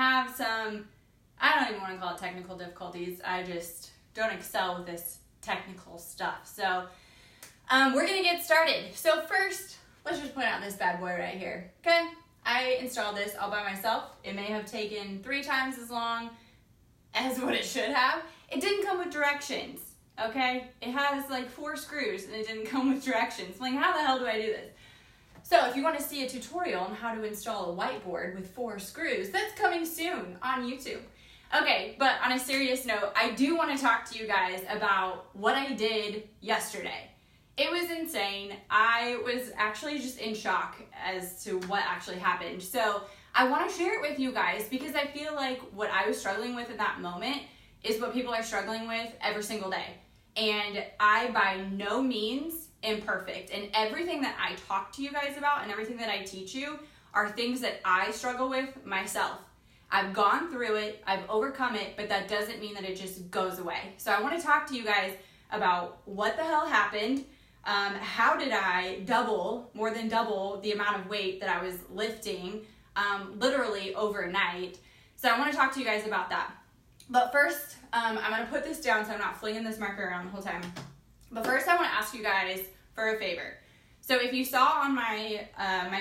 have some, I don't even want to call it technical difficulties. I just don't excel with this technical stuff. So we're going to get started. So first, let's just point out this bad boy right here. Okay, I installed this all by myself. It may have taken 3 times as long as what it should have. It didn't come with directions, okay? It has like 4 screws and it didn't come with directions. I'm like, how the hell do I do this? So if you want to see a tutorial on how to install a whiteboard with 4 screws, that's coming soon on YouTube. Okay, but on a serious note, I do want to talk to you guys about what I did yesterday. It was insane. I was actually just in shock as to what actually happened. So I want to share it with you guys because I feel like what I was struggling with in that moment is what people are struggling with every single day. And I by no means am perfect. And everything that I talk to you guys about and everything that I teach you are things that I struggle with myself. I've gone through it, I've overcome it, but that doesn't mean that it just goes away. So I want to talk to you guys about what the hell happened. How did I more than double the amount of weight that I was lifting literally overnight. So I want to talk to you guys about that. But first, I'm going to put this down so I'm not flinging this marker around the whole time. But first I want to ask you guys for a favor. So if you saw on my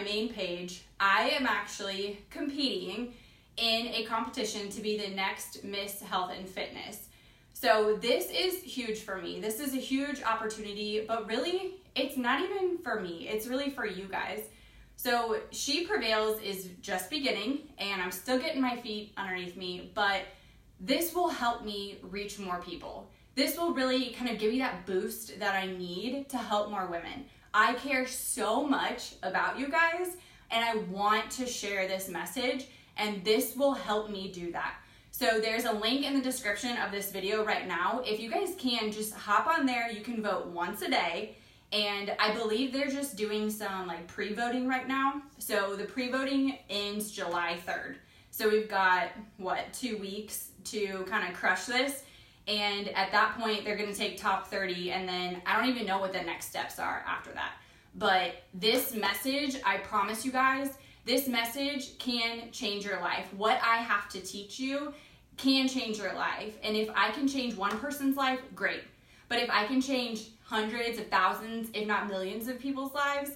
main page, I am actually competing in a competition to be the next Miss Health and Fitness. So this is huge for me. This is a huge opportunity, but really it's not even for me. It's really for you guys. So She Prevails is just beginning and I'm still getting my feet underneath me, but this will help me reach more people. This will really kind of give me that boost that I need to help more women. I care so much about you guys and I want to share this message, and this will help me do that. So there's a link in the description of this video right now. If you guys can, just hop on there. You can vote once a day. And I believe they're just doing some like pre-voting right now. So the pre-voting ends July 3rd. So we've got, 2 weeks to kind of crush this. And at that point, they're going to take top 30. And then I don't even know what the next steps are after that. But this message, I promise you guys, this message can change your life. What I have to teach you can change your life. And if I can change one person's life, great. But if I can change hundreds of thousands, if not millions of people's lives,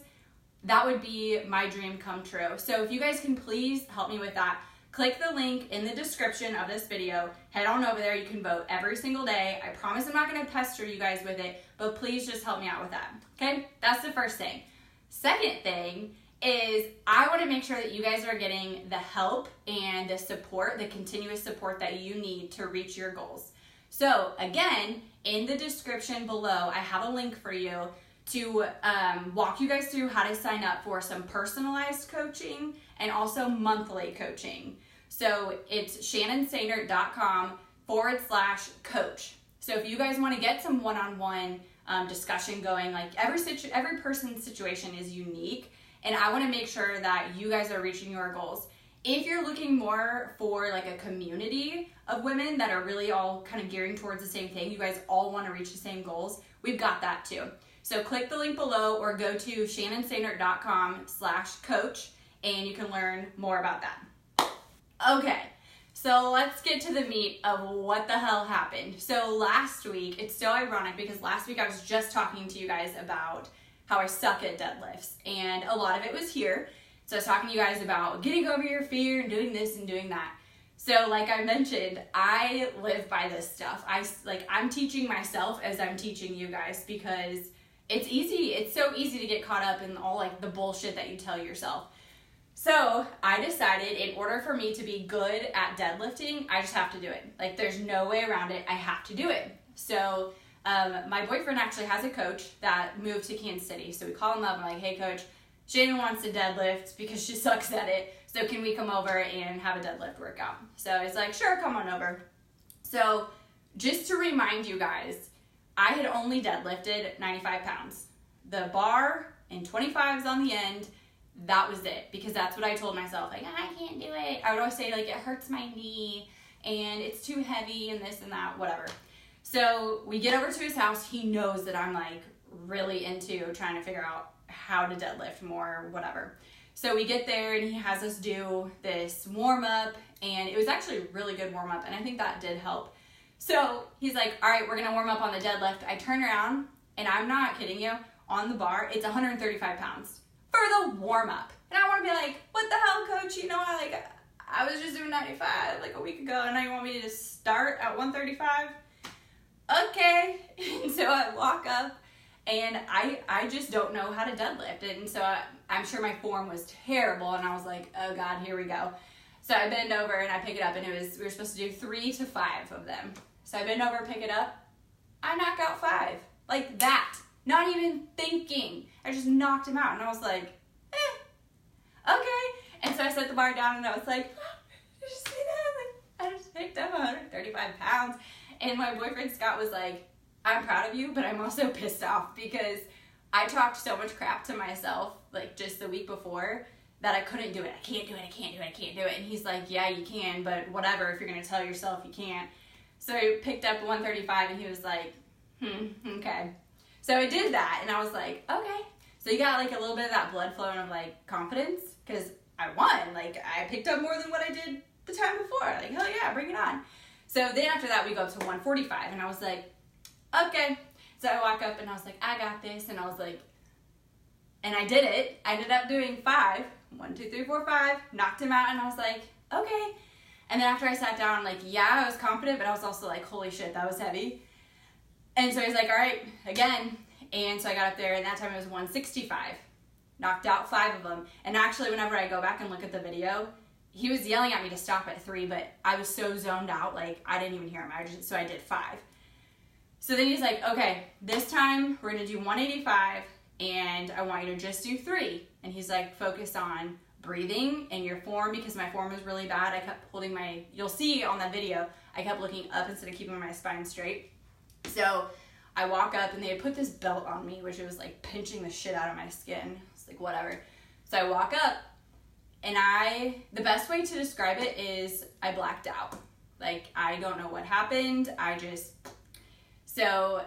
that would be my dream come true. So if you guys can please help me with that, click the link in the description of this video. Head on over there. You can vote every single day. I promise I'm not going to pester you guys with it, but please just help me out with that. Okay? That's the first thing. Second thing is I want to make sure that you guys are getting the help and the support, the continuous support that you need to reach your goals. So again, in the description below, I have a link for you to walk you guys through how to sign up for some personalized coaching and also monthly coaching. So it's shannonsainert.com/coach. So if you guys want to get some one-on-one discussion going, like every person's situation is unique, and I want to make sure that you guys are reaching your goals. If you're looking more for like a community of women that are really all kind of gearing towards the same thing, you guys all want to reach the same goals, we've got that too. So click the link below or go to shannonsainert.com/coach and you can learn more about that. Okay, so let's get to the meat of what the hell happened. So last week, it's so ironic because last week I was just talking to you guys about how I suck at deadlifts, and a lot of it was here. So I was talking to you guys about getting over your fear and doing this and doing that. So like I mentioned, I live by this stuff. I'm teaching myself as I'm teaching you guys because it's easy. It's so easy to get caught up in all like the bullshit that you tell yourself. So I decided in order for me to be good at deadlifting, I just have to do it. Like there's no way around it. I have to do it. So my boyfriend actually has a coach that moved to Kansas City. So we call him up and I'm like, hey coach, Shannon wants to deadlift because she sucks at it. So can we come over and have a deadlift workout? So he's like, sure, come on over. So just to remind you guys, I had only deadlifted 95 pounds. The bar and 25s on the end, that was it. Because that's what I told myself. Like, I can't do it. I would always say, like, it hurts my knee and it's too heavy and this and that, whatever. So we get over to his house. He knows that I'm, like, really into trying to figure out how to deadlift more, whatever. So we get there and he has us do this warm up, and it was actually a really good warm up, and I think that did help. So he's like, all right, we're gonna warm up on the deadlift. I turn around, and I'm not kidding you, on the bar, it's 135 pounds for the warm up. And I wanna be like, what the hell, coach? You know, I was just doing 95 like a week ago, and now you want me to just start at 135? Okay. And so I walk up, and I just don't know how to deadlift. And so I'm sure my form was terrible, and I was like, oh God, here we go. So I bend over and I pick it up, and we were supposed to do 3 to 5 of them. So I bend over, pick it up, I knock out 5. Like that. Not even thinking. I just knocked him out, and I was like, okay. And so I set the bar down, and I was like, did you see that? Like, I just picked up 135 pounds. And my boyfriend Scott was like, I'm proud of you, but I'm also pissed off because I talked so much crap to myself, like just the week before, that I couldn't do it. I can't do it, I can't do it, I can't do it. And he's like, yeah, you can, but whatever, if you're gonna tell yourself you can't. So I picked up 135, and he was like, okay. So I did that, and I was like, okay. So you got like a little bit of that blood flowing of like confidence, because I won. Like I picked up more than what I did the time before. Like, hell yeah, bring it on. So then after that, we go up to 145, and I was like, okay. So I walk up, and I was like, I got this, and I was like, and I did it. I ended up doing 5. 1, 2, 3, 4, 5. Knocked him out, and I was like, okay. And then after I sat down, like, yeah, I was confident, but I was also like, holy shit, that was heavy. And so he's like, all right, again. And so I got up there, and that time it was 165. Knocked out 5 of them. And actually, whenever I go back and look at the video, he was yelling at me to stop at 3, but I was so zoned out, like, I didn't even hear him. So I did 5. So then he's like, okay, this time we're gonna do 185, and I want you to just do 3. And he's like, focus on breathing and your form, because my form was really bad. I kept holding you'll see on that video, I kept looking up instead of keeping my spine straight. So I walk up, and they had put this belt on me, which it was like pinching the shit out of my skin. It's like, whatever. So I walk up, and the best way to describe it is I blacked out. Like, I don't know what happened. So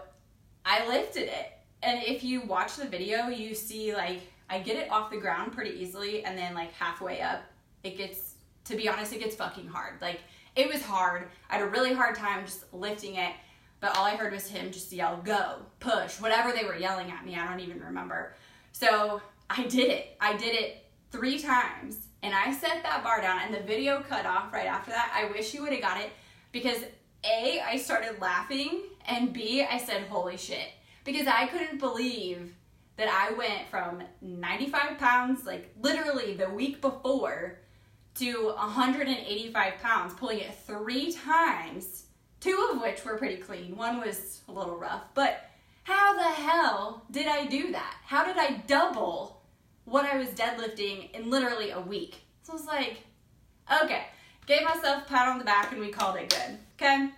I lifted it. And if you watch the video, you see, like, I get it off the ground pretty easily, and then, like, halfway up, to be honest, it gets fucking hard. Like, it was hard. I had a really hard time just lifting it, but all I heard was him just yell, go, push, whatever they were yelling at me. I don't even remember. So I did it. I did it 3 times, and I set that bar down, and the video cut off right after that. I wish you would have got it, because A, I started laughing, and B, I said, holy shit. Because I couldn't believe that I went from 95 pounds, like literally the week before, to 185 pounds, pulling it 3 times, 2 of which were pretty clean. 1 was a little rough. But how the hell did I do that? How did I double what I was deadlifting in literally a week? So I was like, okay, gave myself a pat on the back, and we called it good, okay?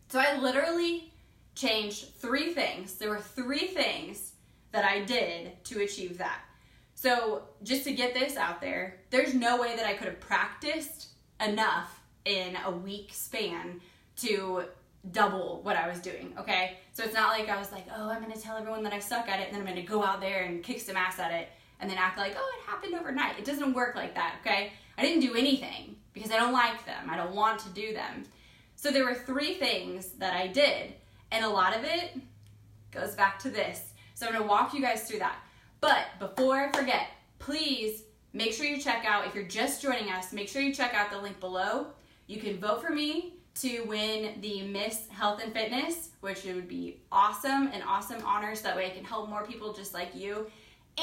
So I literally changed 3 things. There were 3 things that I did to achieve that. So just to get this out there, there's no way that I could have practiced enough in a week span to double what I was doing, okay? So it's not like I was like, oh, I'm gonna tell everyone that I suck at it, and then I'm gonna go out there and kick some ass at it, and then act like, oh, it happened overnight. It doesn't work like that, okay? I didn't do anything because I don't like them. I don't want to do them. So there were 3 things that I did, and a lot of it goes back to this. So I'm gonna walk you guys through that. But before I forget, please make sure you check out, if you're just joining us, make sure you check out the link below. You can vote for me to win the Miss Health and Fitness, which it would be awesome, an awesome honor, so that way I can help more people just like you.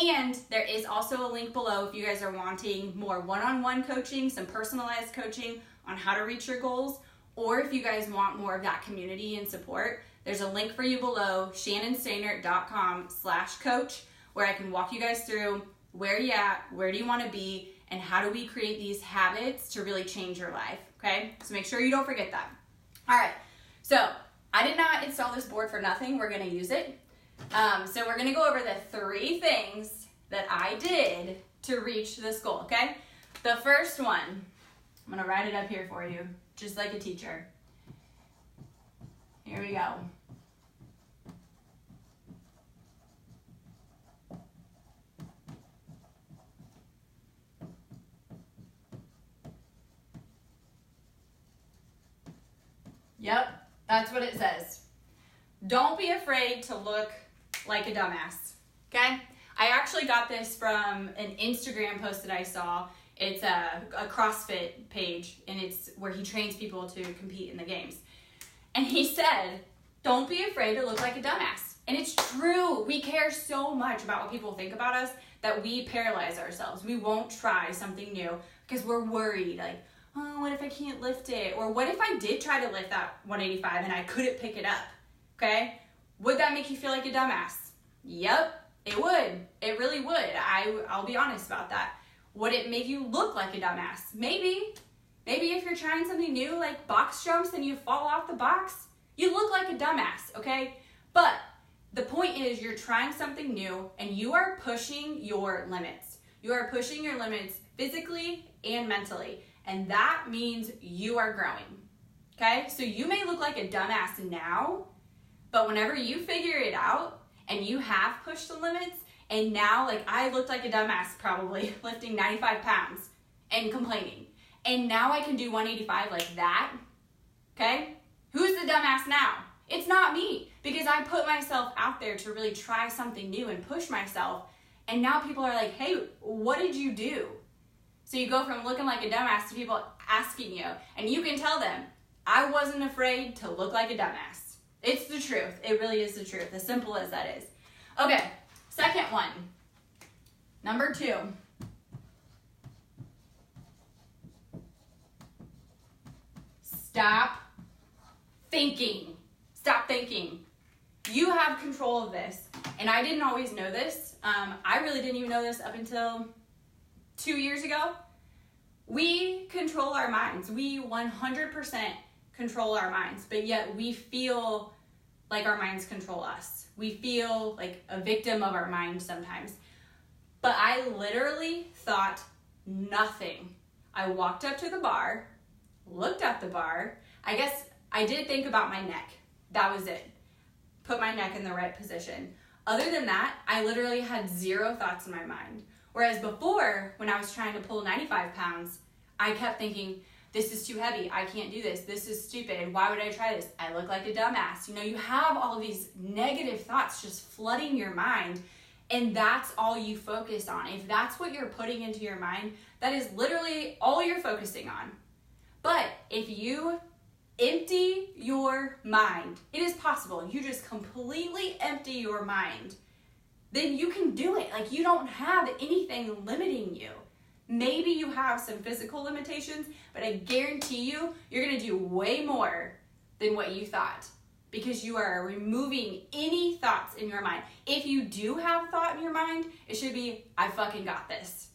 And there is also a link below if you guys are wanting more one-on-one coaching, some personalized coaching on how to reach your goals, or if you guys want more of that community and support, there's a link for you below, shannonstainer.com/coach, where I can walk you guys through where you at, where do you want to be, and how do we create these habits to really change your life, okay? So make sure you don't forget that. All right, so I did not install this board for nothing. We're going to use it. So we're going to go over the 3 things that I did to reach this goal, okay? The first one, I'm going to write it up here for you, just like a teacher. Here we go. Yep, that's what it says. Don't be afraid to look like a dumbass, okay? I actually got this from an Instagram post that I saw. It's a CrossFit page, and it's where he trains people to compete in the games. And he said, don't be afraid to look like a dumbass. And it's true. We care so much about what people think about us that we paralyze ourselves. We won't try something new because we're worried. Like, oh, what if I can't lift it? Or what if I did try to lift that 185 and I couldn't pick it up? Okay? Would that make you feel like a dumbass? Yep, it would. It really would. I'll be honest about that. Would it make you look like a dumbass? Maybe. Maybe if you're trying something new, like box jumps, and you fall off the box, you look like a dumbass, okay? But the point is you're trying something new and you are pushing your limits. You are pushing your limits physically and mentally. And that means you are growing, okay? So you may look like a dumbass now, but whenever you figure it out and you have pushed the limits, and now, like, I looked like a dumbass probably lifting 95 pounds and complaining. And now I can do 185 like that, okay? Who's the dumbass now? It's not me, because I put myself out there to really try something new and push myself. And now people are like, hey, what did you do? So you go from looking like a dumbass to people asking you, and you can tell them, I wasn't afraid to look like a dumbass. It's the truth. It really is the truth, as simple as that is. Okay, second one. Number 2. Stop thinking. Stop thinking. You have control of this. And I didn't always know this. I really didn't even know this up until 2 years ago. We control our minds. We 100% control our minds, but yet we feel like our minds control us. We feel like a victim of our mind sometimes. But I literally thought nothing. I walked up to the bar, looked at the bar. I guess I did think about my neck. That was it. Put my neck in the right position. Other than that, I literally had 0 thoughts in my mind. Whereas before, when I was trying to pull 95 pounds, I kept thinking, this is too heavy. I can't do this. This is stupid. Why would I try this? I look like a dumbass. You know, you have all of these negative thoughts just flooding your mind, and that's all you focus on. If that's what you're putting into your mind, that is literally all you're focusing on. But if you empty your mind, it is possible. You just completely empty your mind, then you can do it. Like, you don't have anything limiting you. Maybe you have some physical limitations, but I guarantee you, you're gonna do way more than what you thought, because you are removing any thoughts in your mind. If you do have a thought in your mind, it should be, I fucking got this.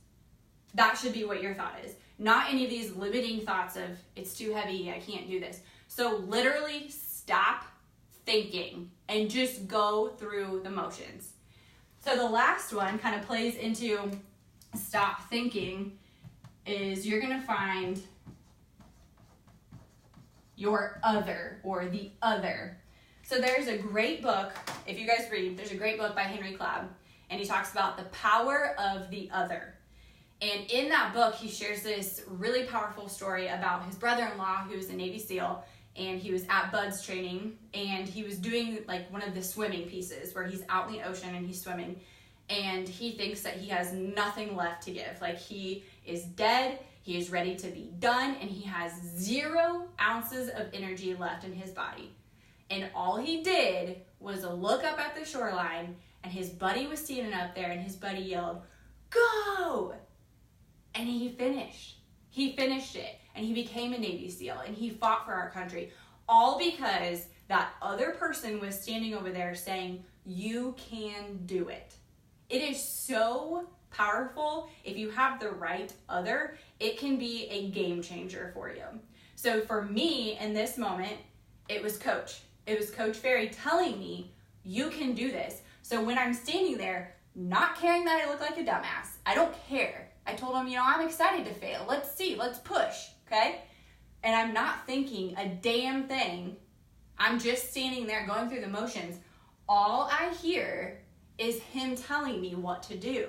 That should be what your thought is. Not any of these limiting thoughts of, it's too heavy, I can't do this. So literally stop thinking and just go through the motions. So the last one kind of plays into stop thinking, is you're going to find your other, or the other. So there's a great book, if you guys read, there's a great book by Henry Cloud, and he talks about the power of the other. And in that book, he shares this really powerful story about his brother-in-law, who was a Navy SEAL, and he was at Bud's training, and he was doing like one of the swimming pieces where he's out in the ocean and he's swimming, and he thinks that he has nothing left to give. Like, he is dead, he is ready to be done, and he has 0 ounces of energy left in his body. And all he did was look up at the shoreline, and his buddy was standing up there, and his buddy yelled, "Go!" And he finished. He finished it, and he became a Navy SEAL, and he fought for our country, all because that other person was standing over there saying, you can do it. It is so powerful. If you have the right other, it can be a game changer for you. So for me, in this moment, it was Coach. It was Coach Ferry telling me, you can do this. So when I'm standing there, not caring that I look like a dumbass, I don't care. I told him, I'm excited to fail. Let's see, let's push, okay? And I'm not thinking a damn thing. I'm just standing there going through the motions. All I hear is him telling me what to do,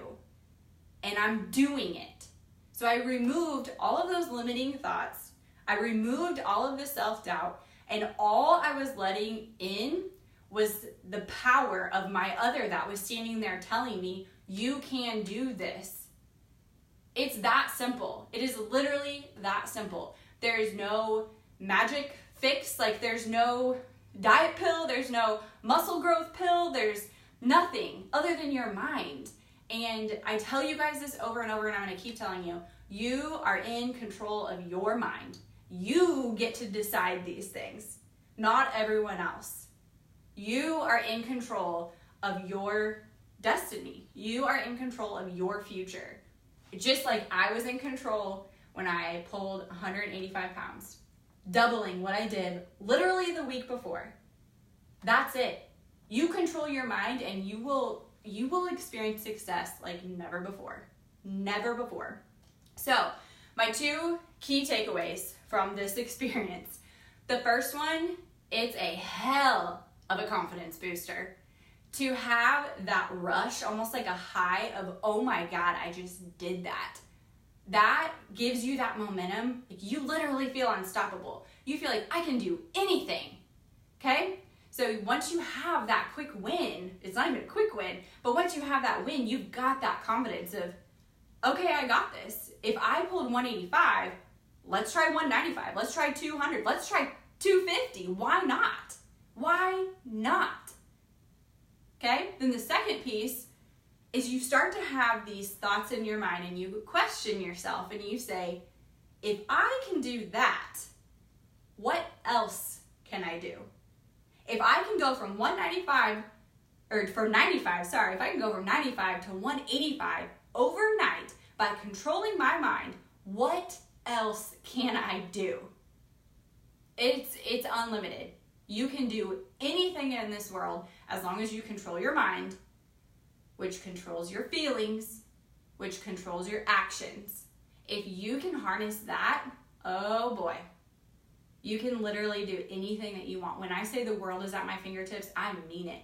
and I'm doing it. So I removed all of those limiting thoughts. I removed all of the self-doubt, And all I was letting in was the power of my other that was standing there telling me, you can do this. It's that simple. It is literally that simple. There is no magic fix. Like, there's no diet pill. There's no muscle growth pill. There's nothing other than your mind. And I tell you guys this over and over, and I'm going to keep telling you, you are in control of your mind. You get to decide these things, not everyone else. You are in control of your destiny. You are in control of your future. Just like I was in control when I pulled 185 pounds, doubling what I did literally the week before. That's it. You control your mind, and you will experience success like never before. Never before. So, my 2 key takeaways from this experience. The first one, it's a hell of a confidence booster. To have that rush, almost like a high of, oh my God, I just did that. That gives you that momentum. Like, you literally feel unstoppable. You feel like, I can do anything, okay? So once you have that quick win, it's not even a quick win, but once you have that win, you've got that confidence of, okay, I got this. If I pulled 185, let's try 195. Let's try 200. Let's try 250. Why not? Why not? Okay? Then the second piece is you start to have these thoughts in your mind, and you question yourself, and you say, if I can do that, what else can I do? If I can go from 95 if I can go from 95 to 185 overnight by controlling my mind, what else can I do? It's unlimited. You can do anything in this world as long as you control your mind, which controls your feelings, which controls your actions. If you can harness that, oh boy, you can literally do anything that you want. When I say the world is at my fingertips, I mean it,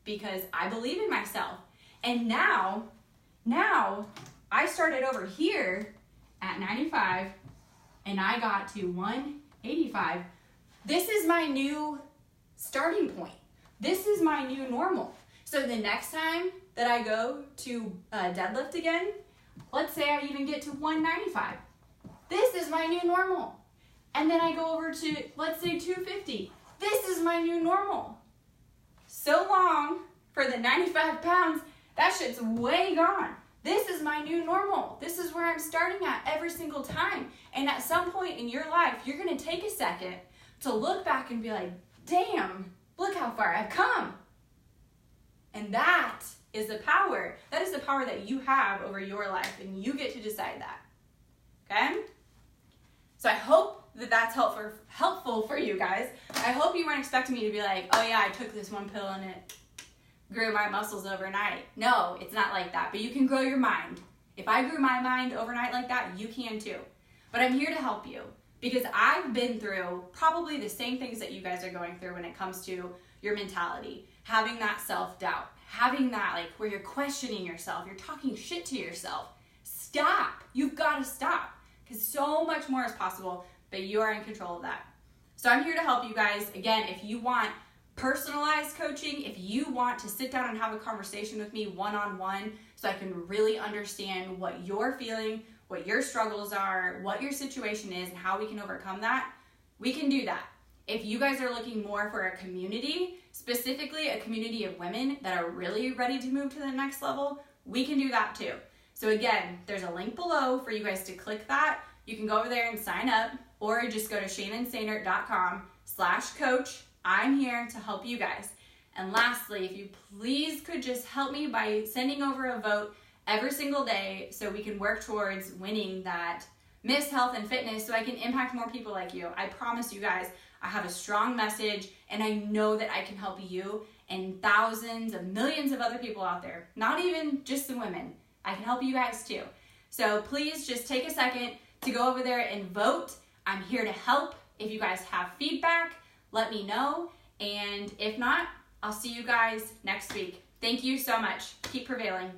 because I believe in myself. And now I started over here at 95 and I got to 185. This is my new starting point. This is my new normal. So the next time that I go to deadlift again, let's say I even get to 195. This is my new normal. And then I go over to, let's say, 250. This is my new normal. So long for the 95 pounds, that shit's way gone. This is my new normal. This is where I'm starting at every single time. And at some point in your life, you're going to take a second to look back and be like, damn, look how far I've come. And that is the power. That is the power that you have over your life, and you get to decide that. Okay? So I hope that that's helpful for you guys. I hope you weren't expecting me to be like, oh yeah, I took this one pill and it grew my muscles overnight. No, it's not like that. But you can grow your mind. If I grew my mind overnight like that, you can too. But I'm here to help you, because I've been through probably the same things that you guys are going through when it comes to your mentality. Having that self-doubt. Having that, like, where you're questioning yourself. You're talking shit to yourself. Stop. You've got to stop. Because so much more is possible, but you are in control of that. So I'm here to help you guys. Again, if you want personalized coaching, if you want to sit down and have a conversation with me one-on-one so I can really understand what you're feeling, what your struggles are, what your situation is, and how we can overcome that, we can do that. If you guys are looking more for a community, specifically a community of women that are really ready to move to the next level, we can do that too. So again, there's a link below for you guys to click that. You can go over there and sign up, or just go to shannonsainert.com/coach. I'm here to help you guys. And lastly, if you please could just help me by sending over a vote every single day so we can work towards winning that Miss Health and Fitness so I can impact more people like you. I promise you guys, I have a strong message, and I know that I can help you and thousands of millions of other people out there, not even just the women. I can help you guys too. So please just take a second to go over there and vote. I'm here to help. If you guys have feedback, let me know. And if not, I'll see you guys next week. Thank you so much. Keep prevailing.